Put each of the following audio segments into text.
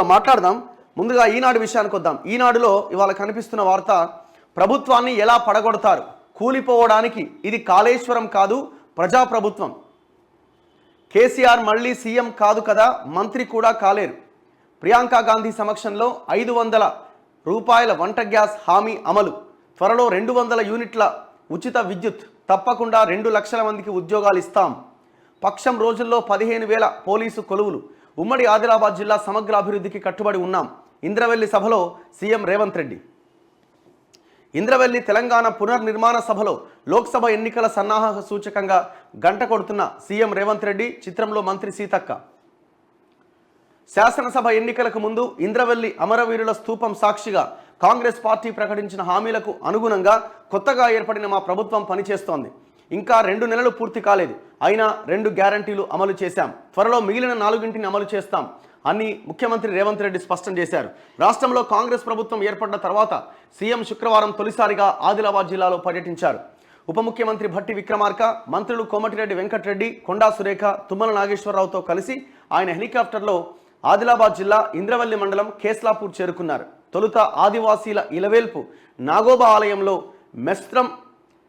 మాట్లాడదాం. ముందుగా ఈనాడు విషయానికి వద్దాం. ఈనాడులో ఇవాళ కనిపిస్తున్న వార్త, ప్రభుత్వాన్ని ఎలా పడగొడతారు, కూలిపోవడానికి ఇది కాళేశ్వరం కాదు ప్రజాప్రభుత్వం. కేసీఆర్ మళ్ళీ సీఎం కాదు కదా, మంత్రి కూడా కాలేరు. ప్రియాంక గాంధీ సమక్షంలో 500 రూపాయల వంట గ్యాస్ హామీ అమలు. త్వరలో 200 యూనిట్ల ఉచిత విద్యుత్. తప్పకుండా 2 లక్షల మందికి ఉద్యోగాలు ఇస్తాం. పక్షం రోజుల్లో 15,000 పోలీసు కొలువులు. ఉమ్మడి ఆదిలాబాద్ జిల్లా సమగ్ర అభివృద్ధికి కట్టుబడి ఉన్నాం. ఇంద్రవెల్లి సభలో సీఎం రేవంత్ రెడ్డి. ఇంద్రవెల్లి తెలంగాణ పునర్నిర్మాణ సభలో లోక్సభ ఎన్నికల సన్నాహ సూచకంగా గంట కొడుతున్న సీఎం రేవంత్ రెడ్డి. చిత్రంలో మంత్రి సీతక్క. శాసనసభ ఎన్నికలకు ముందు ఇంద్రవెల్లి అమరవీరుల స్తూపం సాక్షిగా కాంగ్రెస్ పార్టీ ప్రకటించిన హామీలకు అనుగుణంగా కొత్తగా ఏర్పడిన మా ప్రభుత్వం పనిచేస్తోంది. ఇంకా 2 నెలలు పూర్తి కాలేదు, అయినా 2 గ్యారంటీలు అమలు చేశాం. త్వరలో మిగిలిన 4 అమలు చేస్తాం అని ముఖ్యమంత్రి రేవంత్ రెడ్డి స్పష్టం చేశారు. రాష్ట్రంలో కాంగ్రెస్ ప్రభుత్వం ఏర్పడిన తర్వాత సీఎం శుక్రవారం తొలిసారిగా ఆదిలాబాద్ జిల్లాలో పర్యటించారు. ఉప ముఖ్యమంత్రి భట్టి విక్రమార్క, మంత్రులు కోమటిరెడ్డి వెంకటరెడ్డి, కొండా సురేఖ, తుమ్మల నాగేశ్వరరావుతో కలిసి ఆయన హెలికాప్టర్లో ఆదిలాబాద్ జిల్లా ఇంద్రవెల్లి మండలం కేస్లాపూర్ చేరుకున్నారు. తొలుత ఆదివాసీల ఇలవేల్పు నాగోబా ఆలయంలో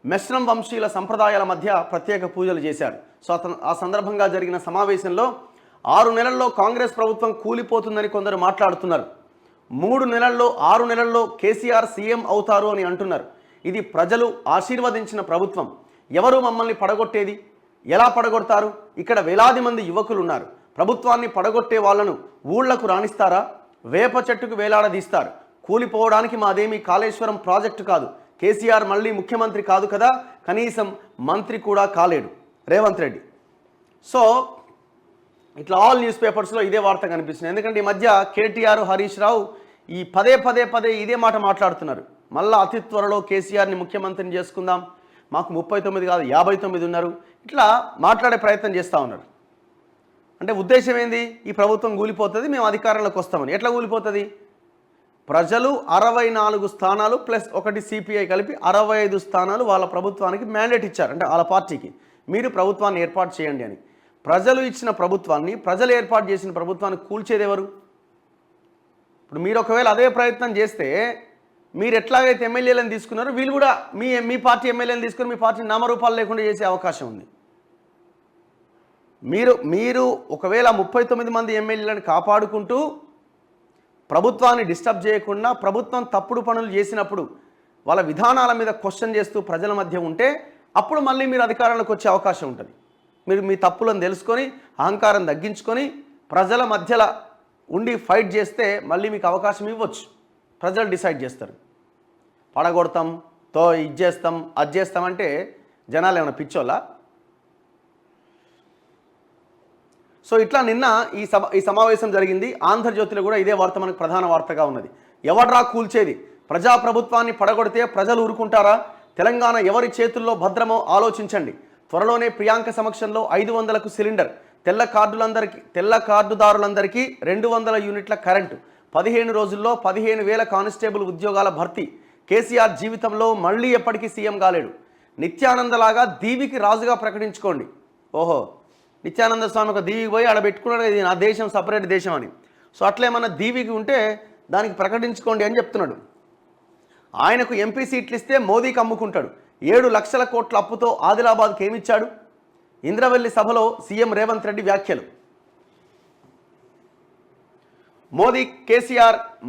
మెస్రం వంశీయుల సంప్రదాయాల మధ్య ప్రత్యేక పూజలు చేశారు. సో ఆ సందర్భంగా జరిగిన సమావేశంలో 6 నెలల్లో కాంగ్రెస్ ప్రభుత్వం కూలిపోతుందని కొందరు మాట్లాడుతున్నారు. 3 నెలల్లో 6 నెలల్లో కేసీఆర్ సీఎం అవుతారు అని అంటున్నారు. ఇది ప్రజలు ఆశీర్వదించిన ప్రభుత్వం. ఎవరు మమ్మల్ని పడగొట్టేది? ఎలా పడగొడతారు? ఇక్కడ వేలాది మంది యువకులు ఉన్నారు. ప్రభుత్వాన్ని పడగొట్టే వాళ్లను ఊళ్లకు రాణిస్తారా? వేప చెట్టుకు వేలాడదీస్తారు. కూలిపోవడానికి మాదేమీ కాళేశ్వరం ప్రాజెక్టు కాదు. కేసీఆర్ మళ్ళీ ముఖ్యమంత్రి కాదు కదా, కనీసం మంత్రి కూడా కాలేడు రేవంత్ రెడ్డి. సో ఇట్లా ఆల్ న్యూస్ పేపర్స్లో ఇదే వార్త కనిపిస్తుంది. ఎందుకంటే ఈ మధ్య కేటీఆర్, హరీష్ రావు ఈ పదే ఇదే మాట మాట్లాడుతున్నారు. మళ్ళీ అతి త్వరలో కేసీఆర్ని ముఖ్యమంత్రిని చేసుకుందాం, మాకు 39 కాదు 59 ఉన్నారు, ఇట్లా మాట్లాడే ప్రయత్నం చేస్తూ ఉన్నారు. అంటే ఉద్దేశం ఏంది? ఈ ప్రభుత్వం కూలిపోతుంది, మేము అధికారంలోకి వస్తామని. ఎట్లా కూలిపోతుంది? ప్రజలు 64 స్థానాలు ప్లస్ 1 సిపిఐ కలిపి 65 స్థానాలు వాళ్ళ ప్రభుత్వానికి మ్యాండేట్ ఇచ్చారు. అంటే వాళ్ళ పార్టీకి మీరు ప్రభుత్వాన్ని ఏర్పాటు చేయండి అని. ప్రజలు ఇచ్చిన ప్రభుత్వాన్ని, ప్రజలు ఏర్పాటు చేసిన ప్రభుత్వాన్ని కూల్చేది ఎవరు? ఇప్పుడు మీరు ఒకవేళ అదే ప్రయత్నం చేస్తే, మీరు ఎట్లాగైతే ఎమ్మెల్యేలను తీసుకున్నారో వీళ్ళు కూడా మీ పార్టీ ఎమ్మెల్యేలను తీసుకుని మీ పార్టీ నామరూపాలు లేకుండా చేసే అవకాశం ఉంది. మీరు ఒకవేళ 39 మంది ఎమ్మెల్యేలను కాపాడుకుంటూ ప్రభుత్వాన్ని డిస్టర్బ్ చేయకుండా, ప్రభుత్వం తప్పుడు పనులు చేసినప్పుడు వాళ్ళ విధానాల మీద క్వశ్చన్ చేస్తూ ప్రజల మధ్య ఉంటే అప్పుడు మళ్ళీ మీరు అధికారంలోకి వచ్చే అవకాశం ఉంటుంది. మీరు మీ తప్పులను తెలుసుకొని, అహంకారం తగ్గించుకొని ప్రజల మధ్యలో ఉండి ఫైట్ చేస్తే మళ్ళీ మీకు అవకాశం ఇవ్వచ్చు. ప్రజలు డిసైడ్ చేస్తారు. పడగొడతాం, ఇది చేస్తాం, అది చేస్తామంటే జనాలు ఏమైనా పిచ్చోళ్ళా? సో ఇట్లా నిన్న ఈ సమావేశం జరిగింది. ఆంధ్రజ్యోతిలో కూడా ఇదే వార్త మనకు ప్రధాన వార్తగా ఉన్నది. ఎవడ్రా కూల్చేది? ప్రజాప్రభుత్వాన్ని పడగొడితే ప్రజలు ఊరుకుంటారా? తెలంగాణ ఎవరి చేతుల్లో భద్రమో ఆలోచించండి. త్వరలోనే ప్రియాంక సమక్షంలో 500కు సిలిండర్. తెల్ల కార్డుదారులందరికీ 200 యూనిట్ల కరెంటు. 15 రోజుల్లో 15,000 కానిస్టేబుల్ ఉద్యోగాల భర్తీ. కేసీఆర్ జీవితంలో మళ్ళీ ఎప్పటికీ సీఎం కాలేడు. నిత్యానందలాగా దీవికి రాజుగా ప్రకటించుకోండి. ఓహో, నిత్యానంద స్వామి ఒక దీవికి పోయి ఆడ పెట్టుకున్నాడు, ఇది నా దేశం, సపరేట్ దేశం అని. సో అట్లేమన్నా దీవికి ఉంటే దానికి ప్రకటించుకోండి అని చెప్తున్నాడు. ఆయనకు ఎంపీ సీట్లు ఇస్తే మోదీకి అమ్ముకుంటాడు. 7 లక్షల కోట్ల అప్పుతో ఆదిలాబాద్కి ఏమిచ్చాడు? ఇంద్రవెల్లి సభలో సీఎం రేవంత్ రెడ్డి వ్యాఖ్యలు.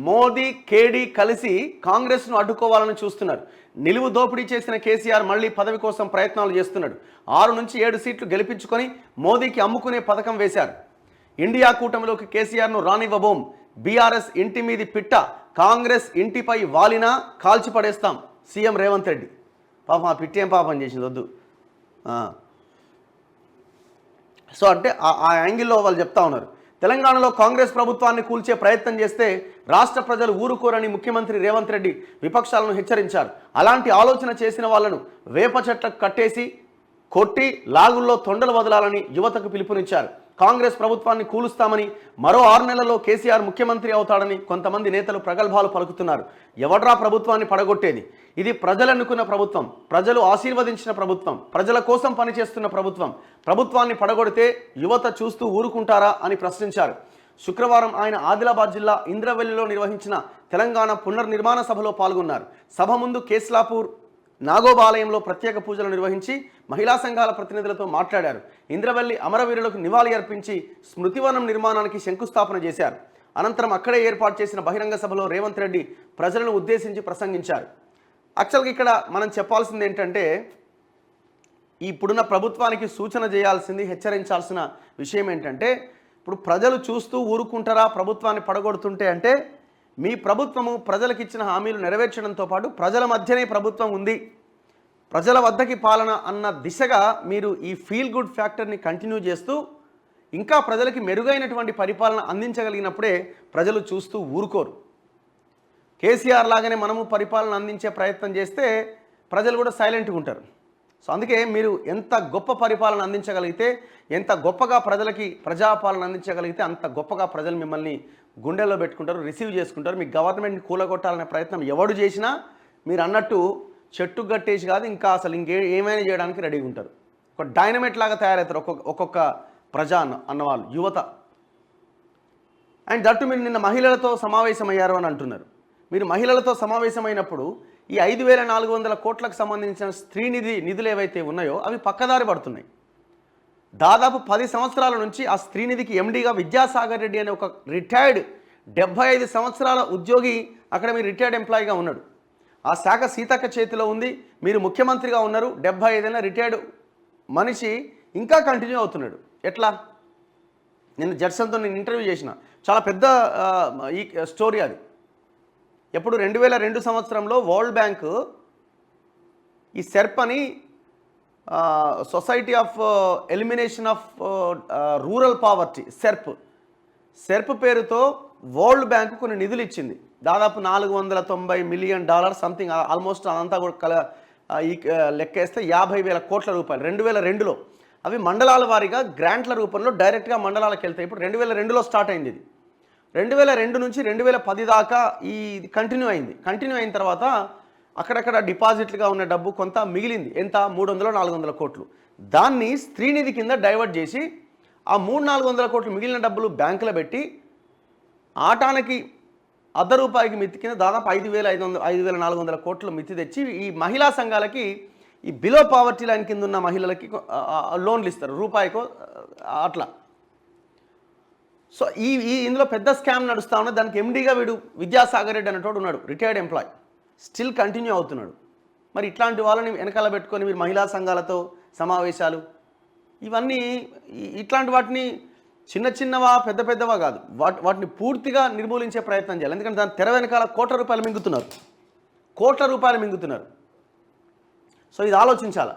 మోదీ కేడీ కలిసి కాంగ్రెస్ను అడ్డుకోవాలని చూస్తున్నారు. నిలువు దోపిడీ చేసిన కేసీఆర్ మళ్ళీ పదవి కోసం ప్రయత్నాలు చేస్తున్నాడు. 6 నుంచి 7 సీట్లు గెలిపించుకొని మోదీకి అమ్ముకునే పథకం వేశారు. ఇండియా కూటమిలోకి కేసీఆర్ను రానివ్వబోం. బీఆర్ఎస్ ఇంటి మీది పిట్ట, కాంగ్రెస్ ఇంటిపై వాలినా కాల్చి పడేస్తాం సీఎం రేవంత్ రెడ్డి. పాపం ఆ పిట్టి ఏం పాపం చేసింది వద్దు. సో అంటే ఆ యాంగిల్లో వాళ్ళు చెప్తా ఉన్నారు. తెలంగాణలో కాంగ్రెస్ ప్రభుత్వాన్ని కూల్చే ప్రయత్నం చేస్తే రాష్ట్ర ప్రజలు ఊరుకోరని ముఖ్యమంత్రి రేవంత్ రెడ్డి విపక్షాలను హెచ్చరించారు. అలాంటి ఆలోచన చేసిన వాళ్లను వేప చెట్లకు కట్టేసి కొట్టి లాగుల్లో తొండలు వదలాలని యువతకు పిలుపునిచ్చారు. కాంగ్రెస్ ప్రభుత్వాన్ని కూలుస్తామని, మరో 6 నెలల్లో కేసీఆర్ ముఖ్యమంత్రి అవుతాడని కొంతమంది నేతలు ప్రగల్భాలు పలుకుతున్నారు. ఎవడ్రా ప్రభుత్వాన్ని పడగొట్టేది? ఇది ప్రజలు ఎన్నుకున్న ప్రభుత్వం, ప్రజలు ఆశీర్వదించిన ప్రభుత్వం, ప్రజల కోసం పనిచేస్తున్న ప్రభుత్వం. ప్రభుత్వాన్ని పడగొడితే యువత చూస్తూ ఊరుకుంటారా అని ప్రశ్నించారు. శుక్రవారం ఆయన ఆదిలాబాద్ జిల్లా ఇంద్రవెల్లిలో నిర్వహించిన తెలంగాణ పునర్నిర్మాణ సభలో పాల్గొన్నారు. సభ ముందు కేస్లాపూర్ నాగోబాలయంలో ప్రత్యేక పూజలు నిర్వహించి మహిళా సంఘాల ప్రతినిధులతో మాట్లాడారు. ఇంద్రవెల్లి అమరవీరులకు నివాళి అర్పించి స్మృతివనం నిర్మాణానికి శంకుస్థాపన చేశారు. అనంతరం అక్కడే ఏర్పాటు చేసిన బహిరంగ సభలో రేవంత్ రెడ్డి ప్రజలను ఉద్దేశించి ప్రసంగించారు. యాక్చువల్గా ఇక్కడ మనం చెప్పాల్సింది ఏంటంటే, ఇప్పుడున్న ప్రభుత్వానికి సూచన చేయాల్సింది, హెచ్చరించాల్సిన విషయం ఏంటంటే, ఇప్పుడు ప్రజలు చూస్తూ ఊరుకుంటారా ప్రభుత్వాన్ని పడగొడుతుంటే అంటే, మీ ప్రభుత్వము ప్రజలకు ఇచ్చిన హామీలు నెరవేర్చడంతో పాటు ప్రజల మధ్యనే ప్రభుత్వం ఉంది, ప్రజల వద్దకి పాలన అన్న దిశగా మీరు ఈ ఫీల్ గుడ్ ఫ్యాక్టర్ని కంటిన్యూ చేస్తూ ఇంకా ప్రజలకి మెరుగైనటువంటి పరిపాలన అందించగలిగినప్పుడే ప్రజలు చూస్తూ ఊరుకోరు. కేసీఆర్ లాగానే మనము పరిపాలన అందించే ప్రయత్నం చేస్తే ప్రజలు కూడా సైలెంట్గా ఉంటారు. సో అందుకే మీరు ఎంత గొప్ప పరిపాలన అందించగలిగితే, ఎంత గొప్పగా ప్రజలకి ప్రజాపాలన అందించగలిగితే అంత గొప్పగా ప్రజలు మిమ్మల్ని గుండెల్లో పెట్టుకుంటారు, రిసీవ్ చేసుకుంటారు. మీ గవర్నమెంట్ని కూలగొట్టాలనే ప్రయత్నం ఎవడు చేసినా మీరు అన్నట్టు చెట్టు గట్టేసి కాదు, ఇంకా అసలు ఏమైనా చేయడానికి రెడీగా ఉంటారు. ఒక డైనమైట్ లాగా తయారవుతారు ఒక్కొక్క ప్రజా అన్నవాళ్ళు, యువత. అండ్ దట్టు మీరు నిన్న మహిళలతో సమావేశమయ్యారు అని అంటున్నారు. మీరు మహిళలతో సమావేశమైనప్పుడు ఈ 5,400 కోట్లకు సంబంధించిన స్త్రీనిధి నిధులు ఏవైతే ఉన్నాయో అవి పక్కదారి పడుతున్నాయి. దాదాపు 10 సంవత్సరాల నుంచి ఆ స్త్రీనిధికి ఎండీగా విద్యాసాగర్ రెడ్డి అనే ఒక రిటైర్డ్ 75 సంవత్సరాల ఉద్యోగి అక్కడ మీరు రిటైర్డ్ ఎంప్లాయీగా ఉన్నాడు. ఆ శాఖ సీతక్క చేతిలో ఉంది. మీరు ముఖ్యమంత్రిగా ఉన్నారు. 75 ఏళ్ళ రిటైర్డ్ మనిషి ఇంకా కంటిన్యూ అవుతున్నాడు. ఎట్లా? నేను జడ్సన్తో నేను ఇంటర్వ్యూ చేసిన, చాలా పెద్ద ఈ స్టోరీ అది. ఎప్పుడు 2002 సంవత్సరంలో వరల్డ్ బ్యాంకు ఈ సెర్ప్ అని society of elimination of rural poverty, SERP పేరుతో వరల్డ్ బ్యాంకు కొన్ని నిధులు ఇచ్చింది. దాదాపు $490 మిలియన్ సంథింగ్, ఆల్మోస్ట్ అదంతా కూడా ఈ లెక్కేస్తే 50,000 కోట్ల రూపాయలు 2002లో. అవి మండలాల వారీగా గ్రాంట్ల రూపంలో డైరెక్ట్గా మండలాలకు వెళ్తాయి. ఇప్పుడు 2002లో స్టార్ట్ అయింది ఇది. 2002 నుంచి 2010 దాకా ఈ కంటిన్యూ అయింది. కంటిన్యూ అయిన తర్వాత అక్కడక్కడ డిపాజిట్లుగా ఉన్న డబ్బు కొంత మిగిలింది. ఎంత? 300-400 కోట్లు. దాన్ని స్త్రీనిధి కింద డైవర్ట్ చేసి ఆ 300-400 కోట్లు మిగిలిన డబ్బులు బ్యాంకులో పెట్టి ఆటానికి ₹1 మిత్తి కింద దాదాపు 5,400 కోట్లు మిత్తి తెచ్చి ఈ మహిళా సంఘాలకి, ఈ బిలో పావర్టీ లైన్ కింద ఉన్న మహిళలకి లోన్లు ఇస్తారు, రూపాయికో అట్లా. సో ఇందులో పెద్ద స్కామ్ నడుస్తూ ఉన్నది. దానికి ఎండీగా వీడు విద్యాసాగర్ రెడ్డి అనేటోడు ఉన్నాడు, రిటైర్డ్ ఎంప్లాయ్, స్టిల్ కంటిన్యూ అవుతున్నాడు. మరి ఇట్లాంటి వాళ్ళని వెనకాల పెట్టుకొని మీరు మహిళా సంఘాలతో సమావేశాలు, ఇవన్నీ ఇట్లాంటి వాటిని చిన్నవా పెద్దవా కాదు, వాటిని పూర్తిగా నిర్మూలించే ప్రయత్నం చేయాలి. ఎందుకంటే దాని తెర వెనకాల కోట్ల రూపాయలు మింగుతున్నారు. సో ఇది ఆలోచించాలి.